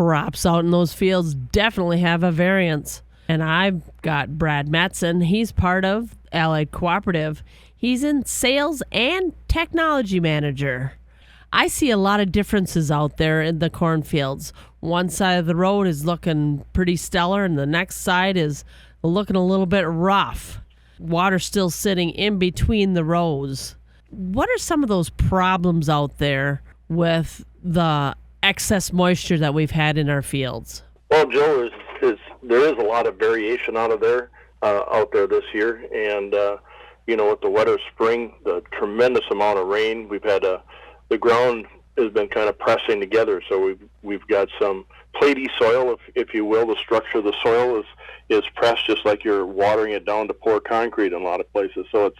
crops out in those fields definitely have a variance. And I've got Brad Mathson. He's part of Allied Cooperative. He's in sales and technology manager. I see a lot of differences out there in the cornfields. One side of the road is looking pretty stellar, and the next side is looking a little bit rough. Water still sitting in between the rows. What are some of those problems out there with the excess moisture that we've had in our fields? Well, Joe, there is a lot of variation out there this year, and with the wetter spring, the tremendous amount of rain, we've had the ground has been kind of pressing together, so we've got some platey soil, if you will. The structure of the soil is pressed just like you're watering it down to pour concrete in a lot of places. So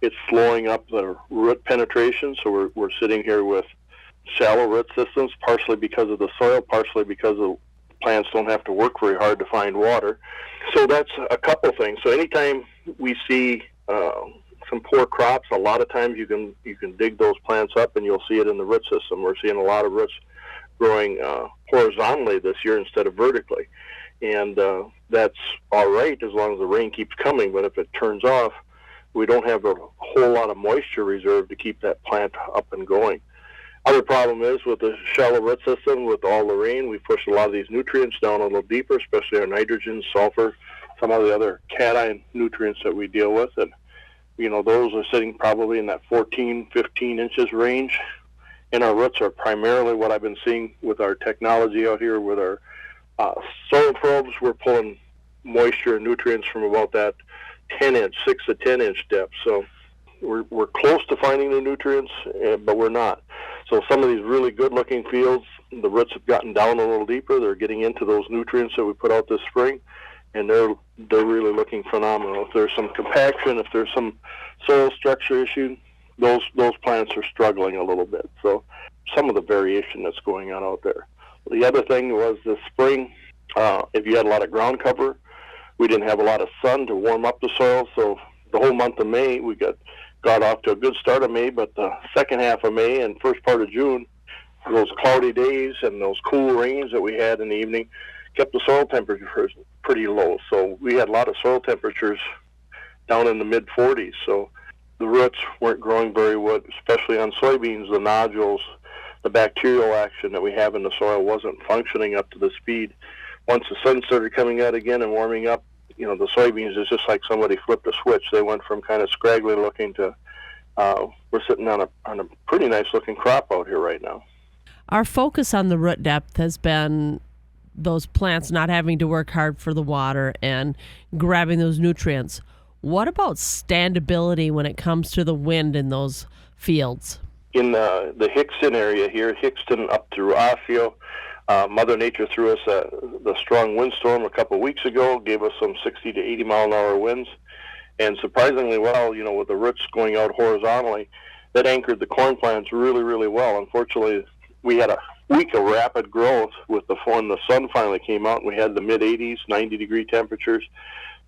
it's slowing up the root penetration. So we're sitting here with shallow root systems, partially because of the soil, partially because the plants don't have to work very hard to find water. So that's a couple things. So anytime we see some poor crops, a lot of times you can dig those plants up and you'll see it in the root system. We're seeing a lot of roots growing horizontally this year instead of vertically. And that's all right as long as the rain keeps coming, but if it turns off, we don't have a whole lot of moisture reserved to keep that plant up and going. Other problem is with the shallow root system, with all the rain, we push a lot of these nutrients down a little deeper, especially our nitrogen, sulfur, some of the other cation nutrients that we deal with. And, those are sitting probably in that 14, 15 inches range. And our roots are primarily what I've been seeing with our technology out here with our soil probes. We're pulling moisture and nutrients from about that 6 to 10 inch depth. So we're close to finding the nutrients, but we're not. So some of these really good looking fields, the roots have gotten down a little deeper. They're getting into those nutrients that we put out this spring, and they're really looking phenomenal. If there's some compaction, if there's some soil structure issue, those plants are struggling a little bit. So some of the variation that's going on out there. The other thing was this spring, if you had a lot of ground cover, we didn't have a lot of sun to warm up the soil. So the whole month of May, we got off to a good start of May, but the second half of May and first part of June, those cloudy days and those cool rains that we had in the evening kept the soil temperatures pretty low. So we had a lot of soil temperatures down in the mid-40s. So the roots weren't growing very well, especially on soybeans. The nodules, the bacterial action that we have in the soil wasn't functioning up to the speed. Once the sun started coming out again and warming up, the soybeans is just like somebody flipped a switch. They went from kind of scraggly looking to we're sitting on a pretty nice looking crop out here right now. Our focus on the root depth has been those plants not having to work hard for the water and grabbing those nutrients. What about standability when it comes to the wind in those fields? In the Hickston area here, Hickston up through Osseo, Mother Nature threw us the strong windstorm a couple of weeks ago, gave us some 60 to 80 mile an hour winds. And surprisingly well, with the roots going out horizontally, that anchored the corn plants really, really well. Unfortunately, we had a week of rapid growth when the sun finally came out and we had the mid-80s, 90-degree temperatures.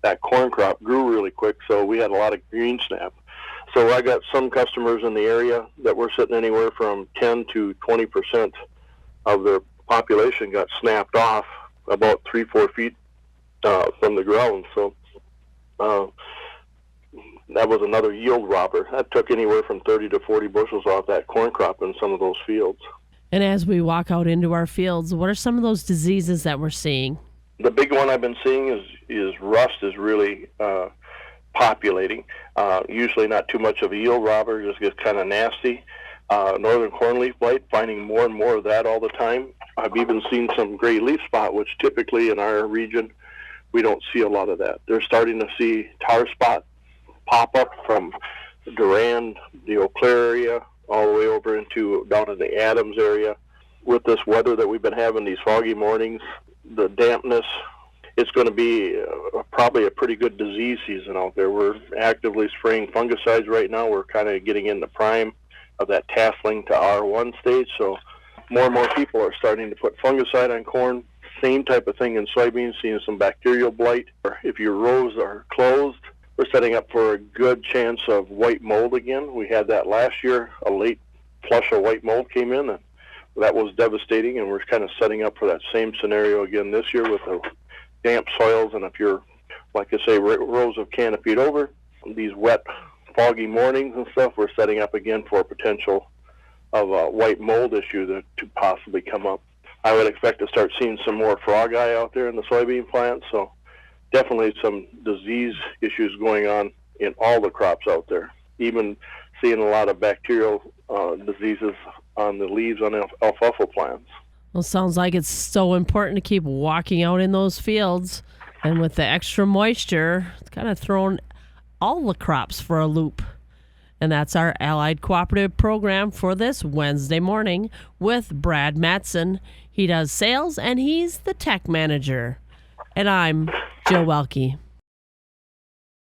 That corn crop grew really quick, so we had a lot of green snap. So I got some customers in the area that were sitting anywhere from 10 to 20% of their population got snapped off about 3-4 feet from the ground. So that was another yield robber. That took anywhere from 30 to 40 bushels off that corn crop in some of those fields. And as we walk out into our fields, what are some of those diseases that we're seeing? The big one I've been seeing is rust is really populating. Usually not too much of a yield robber, just gets kind of nasty. Northern cornleaf blight, finding more and more of that all the time. I've even seen some gray leaf spot, which typically in our region, we don't see a lot of that. They're starting to see tar spot pop up from Durand, the Eau Claire area, all the way over into down in the Adams area. With this weather that we've been having, these foggy mornings, the dampness, it's going to be probably a pretty good disease season out there. We're actively spraying fungicides right now. We're kind of getting in the prime of that tasseling to R1 stage, so more and more people are starting to put fungicide on corn. Same type of thing in soybeans, seeing some bacterial blight. If your rows are closed, we're setting up for a good chance of white mold again. We had that last year. A late flush of white mold came in, and that was devastating, and we're kind of setting up for that same scenario again this year with the damp soils. And if you're, like I say, rows of canopied over, these wet, foggy mornings and stuff, we're setting up again for a potential of a white mold issue that could possibly come up. I would expect to start seeing some more frog eye out there in the soybean plants, so definitely some disease issues going on in all the crops out there. Even seeing a lot of bacterial diseases on the leaves on alfalfa plants. Well, sounds like it's so important to keep walking out in those fields. And with the extra moisture, it's kind of thrown all the crops for a loop. And that's our Allied Cooperative program for this Wednesday morning with Brad Mathson. He does sales and he's the tech manager. And I'm Jill Welke.